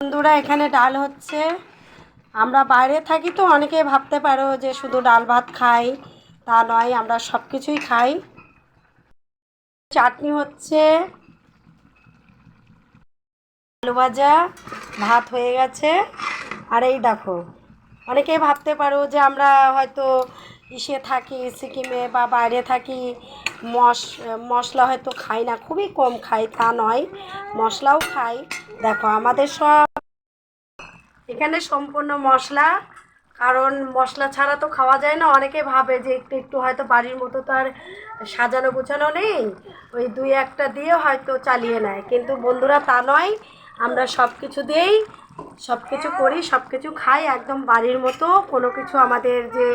বন্ধুরা, এখানে ডাল হচ্ছে। আমরা বাইরে থাকি তো অনেকেই ভাবতে পারো যে শুধু ডাল ভাত খাই, তা নয়, আমরা সব কিছুই খাই। চাটনি হচ্ছে, আলু ভাজা, ভাত হয়ে গেছে। আর এই দেখো, অনেকেই ভাবতে পারো যে আমরা হয়তো ইসে থাকি, সিকিমে বা বাইরে থাকি, মশলা হয়তো খাই না, খুবই কম খাই, তা নয়, মশলাও খাই। দেখো আমাদের সব এখানে সম্পূর্ণ মশলা, কারণ মশলা ছাড়া তো খাওয়া যায় না। অনেকে ভাবে যে একটু একটু হয়তো বাড়ির মতো তো আর সাজানো গোছানো নেই, ওই দুই একটা দিয়ে হয়তো চালিয়ে নেয়, কিন্তু বন্ধুরা তা নয়। আমরা সব কিছু দিয়েই সব কিছু করি, সব কিছু খাই একদম বাড়ির মতো। কোনো কিছু আমাদের যে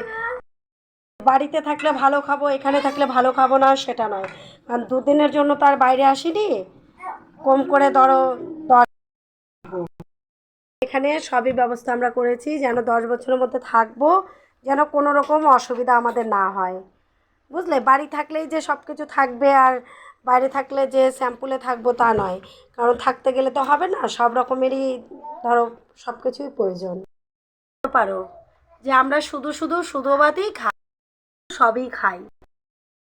বাড়িতে থাকলে ভালো খাবো, এখানে থাকলে ভালো খাবো না সেটা নয়, কারণ দুদিনের জন্য তো আর বাইরে আসিনি। কম করে ধরো এখানে সবই ব্যবস্থা আমরা করেছি যেন 10 বছরের মধ্যে থাকবো, যেন কোনো রকম অসুবিধা আমাদের না হয়। বুঝলে, বাড়ি থাকলেই যে সব কিছু থাকবে আর বাইরে থাকলে যে স্যাম্পুলে থাকবো তা নয়, কারণ থাকতে গেলে তো হবে না, সব রকমেরই ধরো সব কিছুই প্রয়োজন। পারো যে আমরা শুধু শুধু শুধুবাদই খাই, সবই খাই।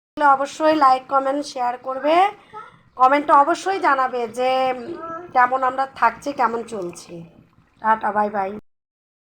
তাহলে অবশ্যই লাইক কমেন্ট শেয়ার করবে, কমেন্টে অবশ্যই জানাবে যে কেমন আমরা থাকছি, কেমন চলছি। Tata, bye bye.